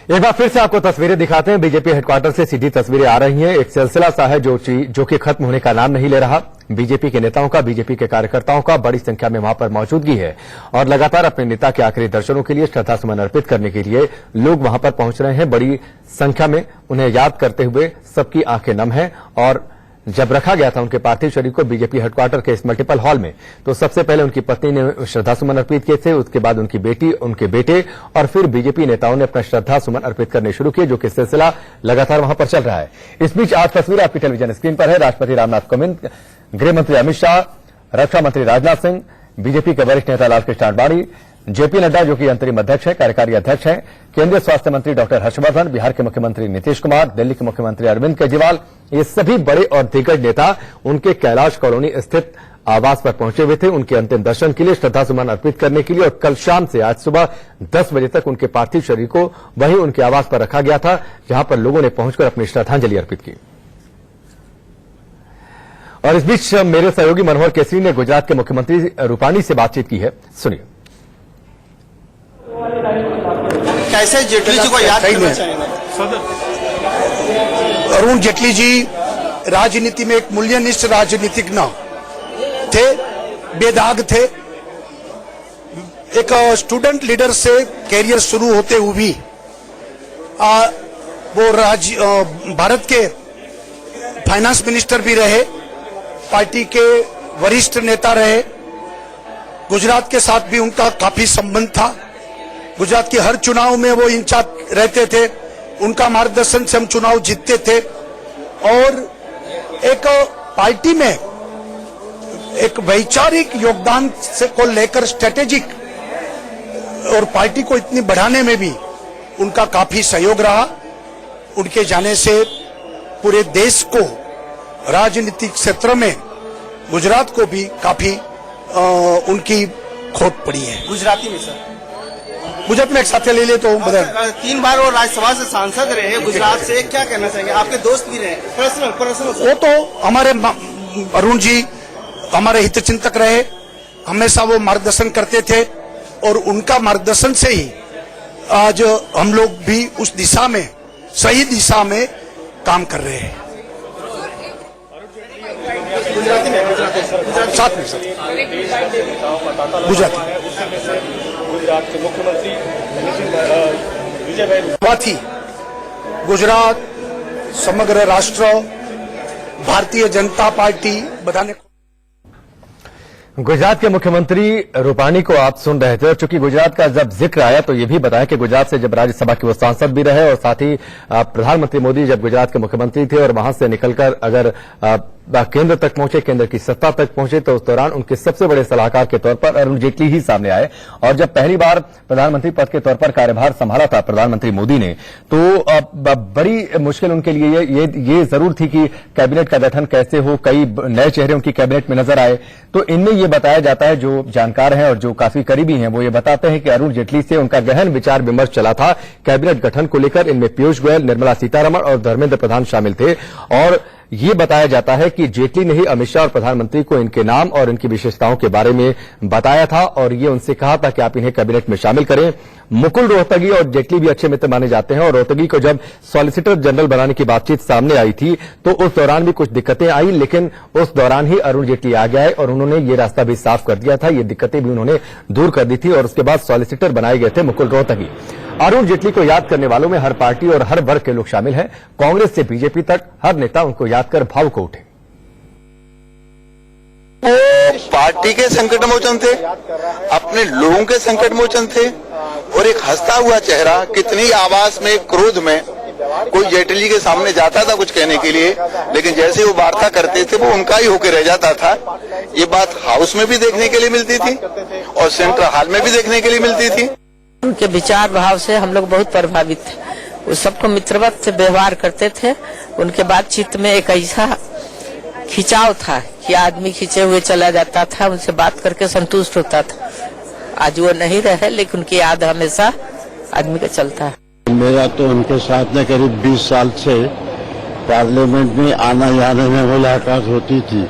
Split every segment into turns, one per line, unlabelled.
एक बार फिर से आपको तस्वीरें दिखाते हैं। बीजेपी हेडक्वार्टर से सीधी तस्वीरें आ रही हैं। एक सिलसिला सा है जो कि खत्म होने का नाम नहीं ले रहा। बीजेपी के नेताओं का, बीजेपी के कार्यकर्ताओं का बड़ी संख्या में वहां पर मौजूदगी है और लगातार अपने नेता के आखिरी दर्शनों के लिए श्रद्धासुमन अर्पित करने के लिए लोग वहां पर पहुंच रहे हैं। बड़ी संख्या में उन्हें याद करते हुए सबकी आंखें नम हैं। और जब रखा गया था उनके पार्थिव शरीर को बीजेपी हेडक्वार्टर के इस मल्टीपल हॉल में, तो सबसे पहले उनकी पत्नी ने श्रद्धासुमन अर्पित किए थे, उसके बाद उनकी बेटी, उनके बेटे और फिर बीजेपी नेताओं ने अपना श्रद्धासुमन अर्पित करने शुरू किए, जो कि सिलसिला लगातार वहां पर चल रहा है। इस बीच आज तस्वीर आपकी टेलीविजन स्क्रीन पर है। राष्ट्रपति रामनाथ कोविंद, गृह मंत्री अमित शाह, रक्षा मंत्री राजनाथ सिंह, बीजेपी के वरिष्ठ नेता लालकृष्ण आडवाणी, जेपी नड्डा जो कि अंतरिम अध्यक्ष हैं, कार्यकारी अध्यक्ष हैं, केंद्रीय स्वास्थ्य मंत्री डॉक्टर हर्षवर्धन, बिहार के मुख्यमंत्री नीतीश कुमार, दिल्ली के मुख्यमंत्री अरविंद केजरीवाल, ये सभी बड़े और दिग्गज नेता उनके कैलाश कॉलोनी स्थित आवास पर पहुंचे हुए थे उनके अंतिम दर्शन के लिए, श्रद्धासुमन अर्पित करने के लिए। और कल शाम से आज सुबह 10 बजे तक उनके पार्थिव शरीर को वहीं उनके आवास पर रखा गया था, जहां पर लोगों ने पहुंचकर अपनी श्रद्धांजलि अर्पित की। और इस बीच मेरे सहयोगी मनोहर केसरी ने गुजरात के मुख्यमंत्री रूपाणी से बातचीत की है, सुनिए।
कैसे जेटली जी को याद करना चाहिए?
अरुण जेटली जी राजनीति में एक मूल्यनिष्ठ राजनीतिज्ञ थे, बेदाग थे। एक स्टूडेंट लीडर से कैरियर शुरू होते हुए भी वो भारत के फाइनेंस मिनिस्टर भी रहे, पार्टी के वरिष्ठ नेता रहे। गुजरात के साथ भी उनका काफी संबंध था। गुजरात के हर चुनाव में वो इंचार्ज रहते थे, उनका मार्गदर्शन से हम चुनाव जीतते थे। और एक पार्टी में एक वैचारिक योगदान से को लेकर स्ट्रेटेजिक और पार्टी को इतनी बढ़ाने में भी उनका काफी सहयोग रहा। उनके जाने से पूरे देश को राजनीतिक क्षेत्र में, गुजरात को भी काफी उनकी खोट पड़ी है।
गुजराती में सर,
गुजरात में एक साथी ले ले तो
3 बार वो राज्यसभा से सांसद रहे गुजरात से, क्या कहना चाहेंगे? आपके दोस्त भी रहे, पर्सनल
वो तो हमारे अरुण जी हमारे हितचिंतक रहे, हमेशा वो मार्गदर्शन करते थे और उनका मार्गदर्शन से ही आज हम लोग भी उस दिशा में, सही दिशा में काम कर रहे हैं।
गुजराती में
साथ में गुजराती
गुजरात के मुख्यमंत्री
थी। गुजरात समग्र राष्ट्र भारतीय जनता पार्टी बधाने।
गुजरात के मुख्यमंत्री रूपाणी को आप सुन रहे थे। चूंकि गुजरात का जब जिक्र आया तो ये भी बताया कि गुजरात से जब राज्यसभा के वो सांसद भी रहे और साथ ही प्रधानमंत्री मोदी जब गुजरात के मुख्यमंत्री थे और वहां से निकलकर अगर केंद्र तक पहुंचे, केंद्र की सत्ता तक पहुंचे, तो उस दौरान उनके सबसे बड़े सलाहकार के तौर पर अरुण जेटली ही सामने आए। और जब पहली बार प्रधानमंत्री पद के तौर पर कार्यभार संभाला था प्रधानमंत्री मोदी ने, तो बड़ी मुश्किल उनके लिए ये जरूर थी कि कैबिनेट का गठन कैसे हो। कई नए चेहरे उनकी कैबिनेट में नजर आए। तो इनमें ये बताया जाता है, जो जानकार हैं और जो काफी करीबी हैं वो ये बताते हैं कि अरुण जेटली से उनका गहन विचार विमर्श चला था कैबिनेट गठन को लेकर। इनमें पीयूष गोयल, निर्मला सीतारमण और धर्मेंद्र प्रधान शामिल थे। और ये बताया जाता है कि जेटली ने ही अमित शाह और प्रधानमंत्री को इनके नाम और इनकी विशेषताओं के बारे में बताया था और ये उनसे कहा था कि आप इन्हें कैबिनेट में शामिल करें। मुकुल रोहतगी और जेटली भी अच्छे मित्र माने जाते हैं और रोहतगी को जब सॉलिसिटर जनरल बनाने की बातचीत सामने आई थी तो उस दौरान भी कुछ दिक्कतें आई, लेकिन उस दौरान ही अरुण जेटली आ गए और उन्होंने ये रास्ता भी साफ कर दिया था। ये दिक्कतें भी उन्होंने दूर कर दी थी और उसके बाद सॉलिसिटर बनाए गए थे मुकुल रोहतगी। अरुण जेटली को याद करने वालों में हर पार्टी और हर वर्ग के लोग शामिल हैं। कांग्रेस से बीजेपी तक हर नेता उनको याद कर भावुक उठे।
वो पार्टी के संकट मोचन थे, अपने लोगों के संकट मोचन थे और एक हंसता हुआ चेहरा। कितनी आवाज में, क्रोध में कोई जेटली के सामने जाता था कुछ कहने के लिए, लेकिन जैसे वो वार्ता करते थे वो उनका ही होकर रह जाता था। ये बात हाउस में भी देखने के लिए मिलती थी और सेंट्रल हॉल में भी देखने के लिए मिलती थी।
उनके विचार भाव से हम लोग बहुत प्रभावित थे। वो सबको मित्रवत से व्यवहार करते थे। उनके बातचीत में एक ऐसा खिंचाव था कि आदमी खींचे हुए चला जाता था, उनसे बात करके संतुष्ट होता था। आज वो नहीं रहे, लेकिन उनकी याद हमेशा आदमी का चलता है।
मेरा तो उनके साथ में करीब 20 साल से पार्लियामेंट में आना जाने में मुलाकात होती थी,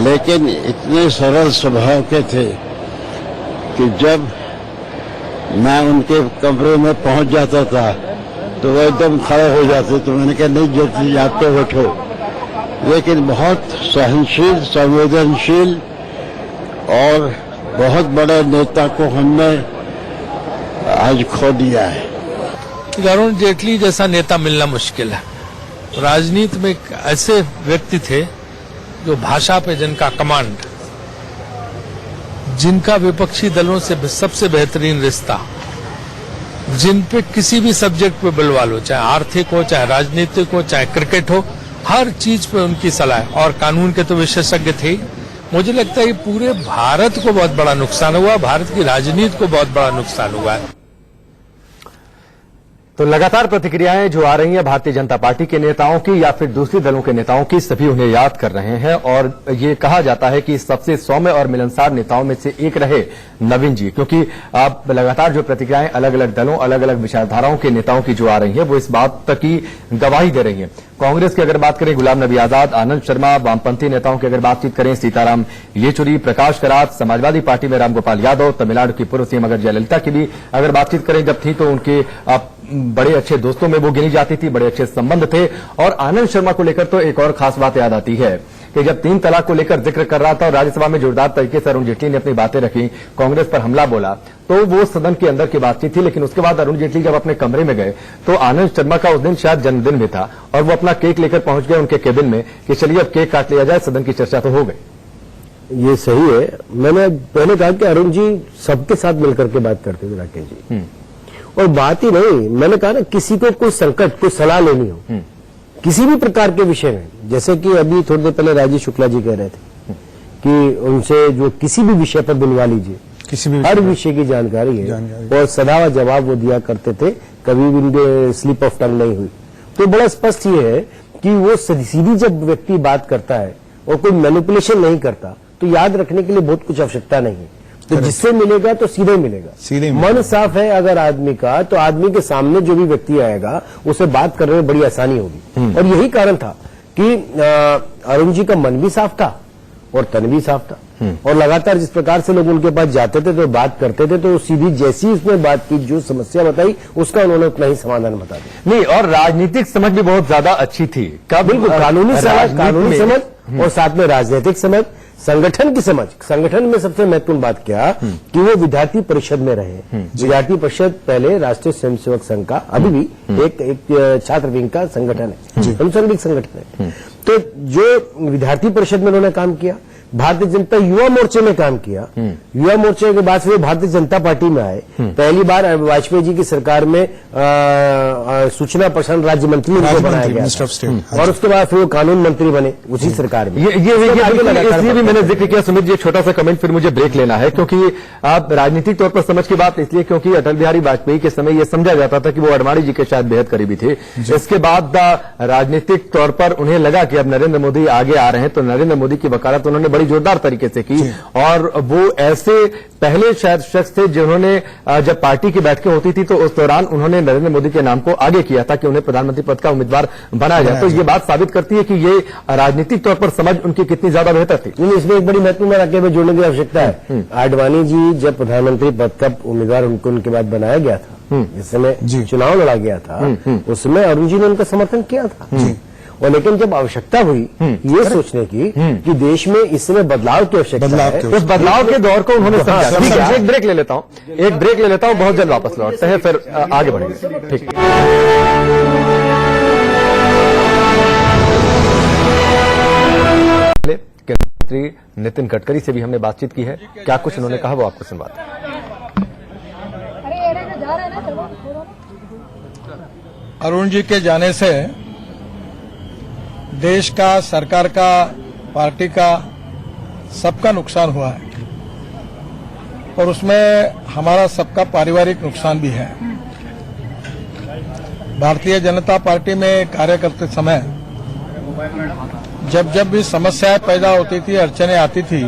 लेकिन इतने सरल स्वभाव के थे कि जब मैं उनके कमरे में पहुंच जाता था तो वो एकदम खड़े हो जाते। तो मैंने कहा नहीं जेटली आप तो बैठो, लेकिन बहुत सहनशील, संवेदनशील और बहुत बड़े नेता को हमने आज खो दिया है।
अरुण जेटली जैसा नेता मिलना मुश्किल है। राजनीति में एक ऐसे व्यक्ति थे जो भाषा पे जिनका कमांड, जिनका विपक्षी दलों से सबसे बेहतरीन रिश्ता, जिन पे किसी भी सब्जेक्ट पे बुलवा लो, चाहे आर्थिक हो, चाहे राजनीतिक हो, चाहे क्रिकेट हो, हर चीज पे उनकी सलाह, और कानून के तो विशेषज्ञ थे ही। मुझे लगता है ये पूरे भारत को बहुत बड़ा नुकसान हुआ, भारत की राजनीति को बहुत बड़ा नुकसान हुआ है।
तो लगातार प्रतिक्रियाएं जो आ रही हैं भारतीय जनता पार्टी के नेताओं की या फिर दूसरी दलों के नेताओं की, सभी उन्हें याद कर रहे हैं और ये कहा जाता है कि सबसे सौम्य और मिलनसार नेताओं में से एक रहे नवीन जी, क्योंकि आप लगातार जो प्रतिक्रियाएं अलग अलग दलों, अलग अलग विचारधाराओं के नेताओं की जो आ रही है वो इस बात तक की गवाही दे रही है। कांग्रेस की अगर बात करें गुलाम नबी आजाद, आनंद शर्मा, वामपंथी नेताओं की अगर बातचीत करें सीताराम येचुरी, प्रकाश करात, समाजवादी पार्टी में रामगोपाल यादव, तमिलनाडु की पूर्व सीएम अगर जयललिता की भी अगर बातचीत करें जब थी तो उनके बड़े अच्छे दोस्तों में वो गिनी जाती थी, बड़े अच्छे संबंध थे। और आनंद शर्मा को लेकर तो एक और खास बात याद आती है कि जब 3 तलाक को लेकर जिक्र कर रहा था और राज्यसभा में जोरदार तरीके से अरुण जेटली ने अपनी बातें रखी, कांग्रेस पर हमला बोला, तो वो सदन के अंदर की बातचीत थी। लेकिन उसके बाद अरुण जेटली जब अपने कमरे में गए तो आनंद शर्मा का उस दिन शायद जन्मदिन भी था और वो अपना केक लेकर पहुंच गए उनके केबिन में कि चलिए अब केक काट लिया जाए, सदन की चर्चा तो हो गई।
ये सही है। मैंने पहले कहा कि अरुण जी सबके साथ मिलकर के बात करते थे राकेश जी, और बात ही नहीं, मैंने कहा ना किसी को कोई संकट, कोई सलाह लेनी हो किसी भी प्रकार के विषय में, जैसे कि अभी थोड़ी देर पहले राजीव शुक्ला जी कह रहे थे कि उनसे जो किसी भी विषय पर बुलवा लीजिए, किसी भी हर विषय की जानकारी है और सदा जवाब वो दिया करते थे, कभी भी उनके स्लिप ऑफ टंग नहीं हुई। तो बड़ा स्पष्ट ये है कि वो सीधी जब व्यक्ति बात करता है और कोई मैनिपुलेशन नहीं करता तो याद रखने के लिए बहुत कुछ आवश्यकता नहीं है। तो जिससे मिलेगा तो सीधे मिलेगा, मन साफ है अगर आदमी का, तो आदमी के सामने जो भी व्यक्ति आएगा उसे बात करने में बड़ी आसानी होगी। और यही कारण था कि अरुण जी का मन भी साफ था और तन भी साफ था, और लगातार जिस प्रकार से लोग उनके पास जाते थे तो बात करते थे, तो सीधी जैसी उसने बात की, जो समस्या बताई उसका उन्होंने उतना ही समाधान बता दिया।
नहीं, और राजनीतिक समझ भी बहुत ज्यादा अच्छी थी।
बिल्कुल, कानूनी समझ और साथ में राजनीतिक समझ, संगठन की समझ। संगठन में सबसे महत्वपूर्ण बात क्या कि वो विद्यार्थी परिषद में रहे। विद्यार्थी परिषद पहले राष्ट्रीय स्वयंसेवक संघ का, अभी भी एक छात्र विंग का संगठन है, अनुसंधिक संगठन है। तो जो विद्यार्थी परिषद में उन्होंने काम किया, भारतीय जनता युवा मोर्चे में काम किया, युवा मोर्चे के बाद फिर भारतीय जनता पार्टी में आए। पहली बार वाजपेयी जी की सरकार में सूचना प्रसारण राज्य मंत्री उनको बनाया गया और उसके बाद फिर वो कानून मंत्री बने उसी सरकार में।
इसलिए भी मैंने जिक्र किया सुमित जी, छोटा सा कमेंट फिर मुझे ब्रेक लेना है, क्योंकि आप राजनीतिक तौर पर समझ की बात इसलिए क्योंकि अटल बिहारी वाजपेयी के समय यह समझा जाता था कि वो अडवाणी जी के शायद बेहद करीबी थे। इसके बाद राजनीतिक तौर पर उन्हें लगा कि अब नरेंद्र मोदी आगे आ रहे हैं, तो नरेंद्र मोदी की वकालत उन्होंने बड़ी जोरदार तरीके से की। और वो ऐसे पहले शायद शख्स थे जिन्होंने जब पार्टी की बैठकें होती थी तो उस दौरान उन्होंने नरेंद्र मोदी के नाम को आगे किया था कि उन्हें प्रधानमंत्री पद का उम्मीदवार बनाया जाए। तो ये बात साबित करती है कि ये राजनीतिक तौर पर समझ उनकी कितनी ज्यादा बेहतर थी।
इसमें एक बड़ी महत्वपूर्ण वाक्य में जोड़ने की आवश्यकता है। आडवाणी जी जब प्रधानमंत्री पद का उम्मीदवार उनके बाद बनाया गया था, जिस समय चुनाव लड़ा गया था, उस समय अरुण जी ने उनका समर्थन किया था। और लेकिन जब आवश्यकता हुई ये सोचने की कि देश में इस समय बदलाव की आवश्यकता है,
उस बदलाव के दौर को उन्होंने समझा। ठीक है, एक ब्रेक ले लेता हूं, बहुत जल्द वापस लौटते हैं, फिर आगे बढ़ेंगे। ठीक मंत्री नितिन गडकरी से भी हमने बातचीत की है, क्या कुछ उन्होंने कहा वो आपको सुनवाते हैं।
अरुण जी के जाने से देश का, सरकार का, पार्टी का, सबका नुकसान हुआ है और उसमें हमारा सबका पारिवारिक नुकसान भी है। भारतीय जनता पार्टी में कार्य करते समय जब भी समस्याएं पैदा होती थी, अड़चने आती थी,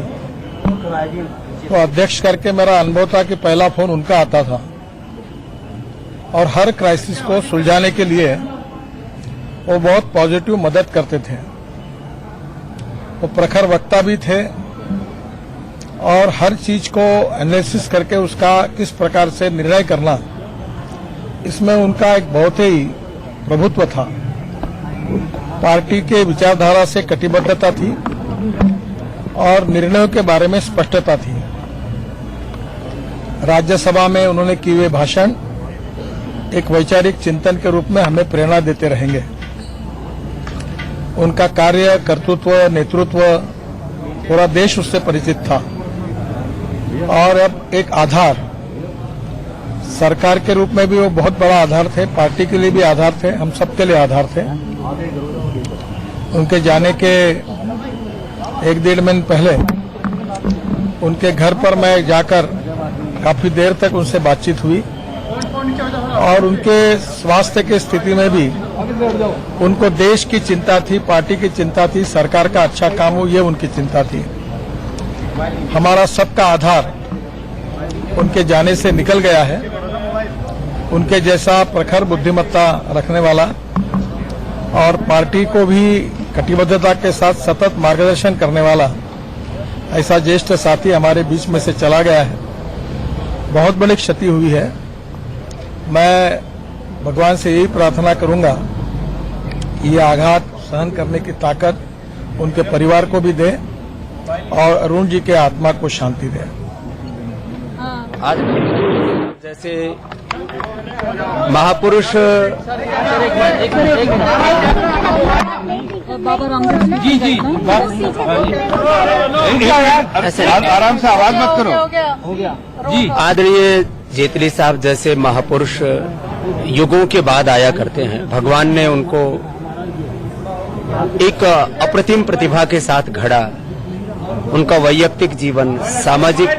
तो अध्यक्ष करके मेरा अनुभव था कि पहला फोन उनका आता था और हर क्राइसिस को सुलझाने के लिए वो बहुत पॉजिटिव मदद करते थे। वो प्रखर वक्ता भी थे और हर चीज को एनालिसिस करके उसका किस प्रकार से निर्णय करना इसमें उनका एक बहुत ही प्रभुत्व था। पार्टी के विचारधारा से कटिबद्धता थी और निर्णयों के बारे में स्पष्टता थी। राज्यसभा में उन्होंने किए हुए भाषण एक वैचारिक चिंतन के रूप में हमें प्रेरणा देते रहेंगे। उनका कार्य, कर्तृत्व, नेतृत्व पूरा देश उससे परिचित था और अब एक आधार, सरकार के रूप में भी वो बहुत बड़ा आधार थे, पार्टी के लिए भी आधार थे, हम सबके लिए आधार थे। उनके जाने के एक डेढ़ महीने पहले उनके घर पर मैं जाकर काफी देर तक उनसे बातचीत हुई और उनके स्वास्थ्य की स्थिति में भी उनको देश की चिंता थी, पार्टी की चिंता थी, सरकार का अच्छा काम हो ये उनकी चिंता थी। हमारा सबका आधार उनके जाने से निकल गया है। उनके जैसा प्रखर बुद्धिमत्ता रखने वाला और पार्टी को भी कटिबद्धता के साथ सतत मार्गदर्शन करने वाला ऐसा ज्येष्ठ साथी हमारे बीच में से चला गया है। बहुत बड़ी क्षति हुई है। मैं भगवान से यही प्रार्थना करूंगा कि ये आघात सहन करने की ताकत उनके परिवार को भी दे और अरुण जी के आत्मा को शांति दे।
आज जैसे महापुरुष जी
आराम से आवाज मत करो।
जी आदरणीय जेटली साहब जैसे महापुरुष युगों के बाद आया करते हैं। भगवान ने उनको एक अप्रतिम प्रतिभा के साथ घड़ा। उनका वैयक्तिक जीवन, सामाजिक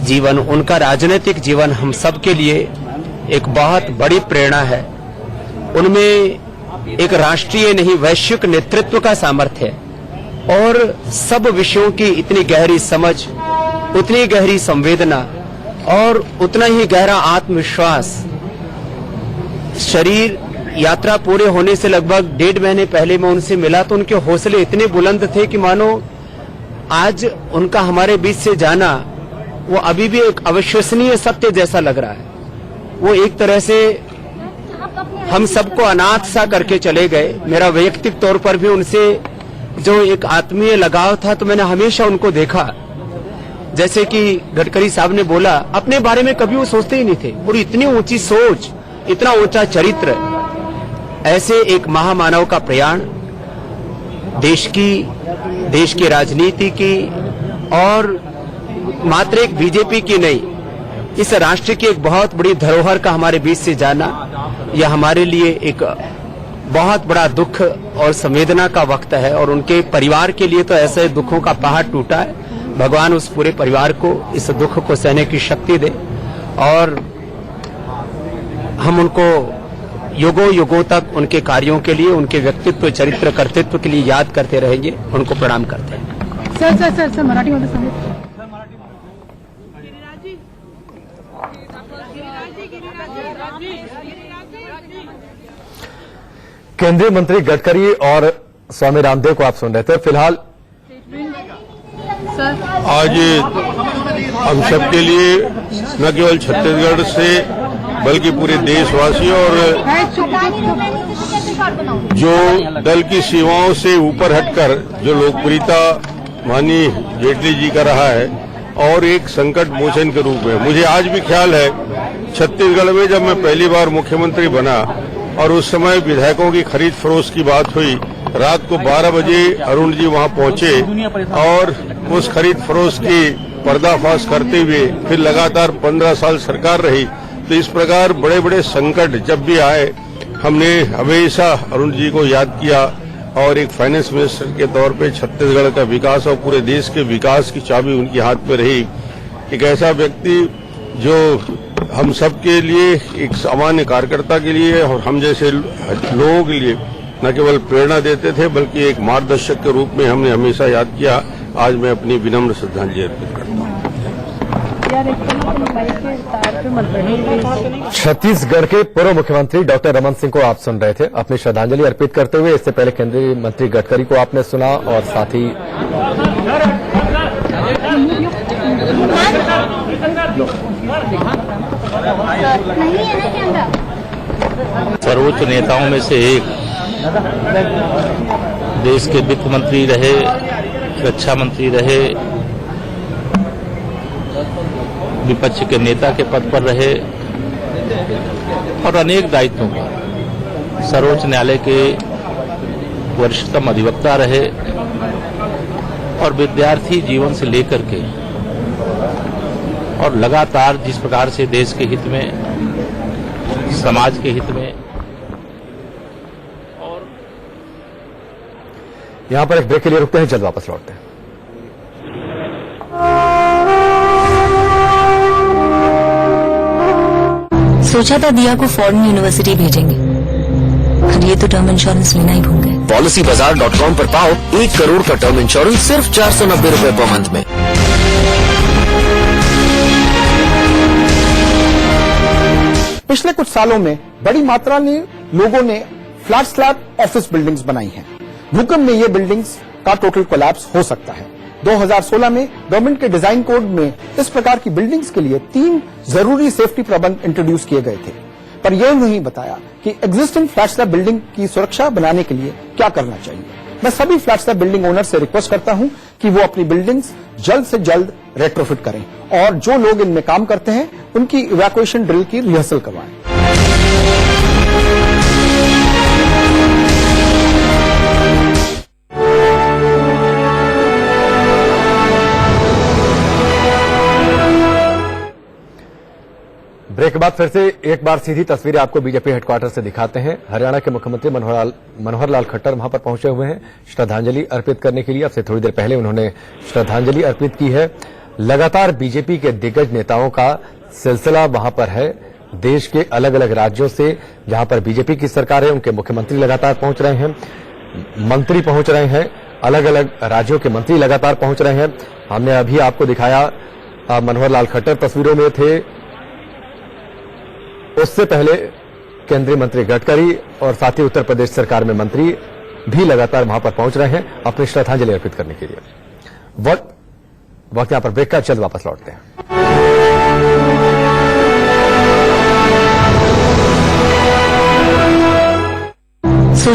जीवन, उनका राजनीतिक जीवन हम सब के लिए एक बहुत बड़ी प्रेरणा है। उनमें एक राष्ट्रीय नहीं वैश्विक नेतृत्व का सामर्थ्य है और सब विषयों की इतनी गहरी समझ, उतनी गहरी संवेदना और उतना ही गहरा आत्मविश्वास। शरीर यात्रा पूरे होने से लगभग 1.5 महीने पहले मैं उनसे मिला तो उनके हौसले इतने बुलंद थे कि मानो आज उनका हमारे बीच से जाना वो अभी भी एक अविश्वसनीय सत्य जैसा लग रहा है। वो एक तरह से हम सबको अनाथ सा करके चले गए। मेरा वैयक्तिक तौर पर भी उनसे जो एक आत्मीय लगाव था तो मैंने हमेशा उनको देखा। जैसे कि गडकरी साहब ने बोला, अपने बारे में कभी वो सोचते ही नहीं थे और इतनी ऊंची सोच, इतना ऊंचा चरित्र, ऐसे एक महामानव का प्रयाण देश की राजनीति की और मात्र एक बीजेपी की नहीं, इस राष्ट्र की एक बहुत बड़ी धरोहर का हमारे बीच से जाना, यह हमारे लिए एक बहुत बड़ा दुख और संवेदना का वक्त है। और उनके परिवार के लिए तो ऐसे दुखों का पहाड़ टूटा है। भगवान उस पूरे परिवार को इस दुख को सहने की शक्ति दे और हम उनको युगों युगों तक उनके कार्यों के लिए, उनके व्यक्तित्व, चरित्र, कर्तृत्व के लिए याद करते रहेंगे। उनको प्रणाम करते हैं।
सर मराठी मध्ये सांगितलं।
केंद्रीय मंत्री गडकरी और स्वामी रामदेव को आप सुन रहे थे। फिलहाल
आज हम सब के लिए न केवल छत्तीसगढ़ से बल्कि पूरे देशवासियों और जो दल की सीमाओं से ऊपर हटकर जो लोकप्रियता माननीय जेटली जी का रहा है और एक संकट मोचन के रूप में, मुझे आज भी ख्याल है छत्तीसगढ़ में जब मैं पहली बार मुख्यमंत्री बना और उस समय विधायकों की खरीद फरोख्त की बात हुई, रात को 12 बजे अरुण जी वहां पहुंचे और उस खरीद फरोख्त की पर्दाफाश करते हुए फिर लगातार 15 साल सरकार रही। तो इस प्रकार बड़े बड़े संकट जब भी आए हमने हमेशा अरुण जी को याद किया और एक फाइनेंस मिनिस्टर के तौर पे छत्तीसगढ़ का विकास और पूरे देश के विकास की चाबी उनके हाथ में रही। एक ऐसा व्यक्ति जो हम सब के लिए, एक सामान्य कार्यकर्ता के लिए और हम जैसे लोगों के लिए न केवल प्रेरणा देते थे बल्कि एक मार्गदर्शक के रूप में हमने हमेशा याद किया। आज मैं अपनी विनम्र श्रद्धांजलि अर्पित करता हूँ।
छत्तीसगढ़ के पूर्व मुख्यमंत्री डॉक्टर रमन सिंह को आप सुन रहे थे अपनी श्रद्धांजलि अर्पित करते हुए। इससे पहले केंद्रीय मंत्री गडकरी को आपने सुना और साथ ही
सर्वोच्च नेताओं में से एक देश के वित्त मंत्री रहे, रक्षा मंत्री रहे, विपक्ष के नेता के पद पर रहे और अनेक दायित्वों पर सर्वोच्च न्यायालय के वरिष्ठतम अधिवक्ता रहे और विद्यार्थी जीवन से लेकर के और लगातार जिस प्रकार से देश के हित में, समाज के हित में। और
यहां पर एक ब्रेक के लिए रुकते हैं, जल्द वापस लौटते हैं।
सोचा था दिया को फॉरेन यूनिवर्सिटी भेजेंगे, पर ये तो टर्म इंश्योरेंस लेना ही भूल गए।
PolicyBazaar.com पर पाओ 1 करोड़ का टर्म इंश्योरेंस सिर्फ 490 रुपए पर मंथ में।
पिछले कुछ सालों में बड़ी मात्रा में लोगों ने फ्लैट स्लैब ऑफिस बिल्डिंग्स बनाई हैं। भूकंप में ये बिल्डिंग्स का टोटल कोलैप्स हो सकता है। 2016 में गवर्नमेंट के डिजाइन कोड में इस प्रकार की बिल्डिंग्स के लिए 3 जरूरी सेफ्टी प्रबंध इंट्रोड्यूस किए गए थे, पर यह नहीं बताया कि एग्जिस्टिंग फ्लैट स्लैब बिल्डिंग की सुरक्षा बनाने के लिए क्या करना चाहिए। मैं सभी फ्लैट स्लैब बिल्डिंग ओनर से रिक्वेस्ट करता हूं कि वो अपनी बिल्डिंग्स जल्द से जल्द रेट्रोफिट करें और जो लोग इनमें काम करते हैं उनकी इवैक्यूएशन ड्रिल की रिहर्सल करवाएं।
ब्रेक के बाद फिर से एक बार सीधी तस्वीरें आपको बीजेपी हेडक्वार्टर से दिखाते हैं। हरियाणा के मुख्यमंत्री मनोहर लाल खट्टर वहां पर पहुंचे हुए हैं श्रद्धांजलि अर्पित करने के लिए। अब से थोड़ी देर पहले उन्होंने श्रद्धांजलि अर्पित की है। लगातार बीजेपी के दिग्गज नेताओं का सिलसिला वहां पर है। देश के अलग अलग राज्यों से जहां पर बीजेपी की सरकार है उनके मुख्यमंत्री लगातार पहुंच रहे हैं, मंत्री पहुंच रहे हैं, अलग अलग राज्यों के मंत्री लगातार पहुंच रहे हैं। हमने अभी आपको दिखाया मनोहर लाल खट्टर तस्वीरों में थे, उससे पहले केंद्रीय मंत्री गडकरी और साथ ही उत्तर प्रदेश सरकार में मंत्री भी लगातार वहां पर पहुंच रहे हैं अपनी श्रद्धांजलि अर्पित करने के लिए। वक्त यहां पर ब्रेक का, जल्द वापस लौटते हैं।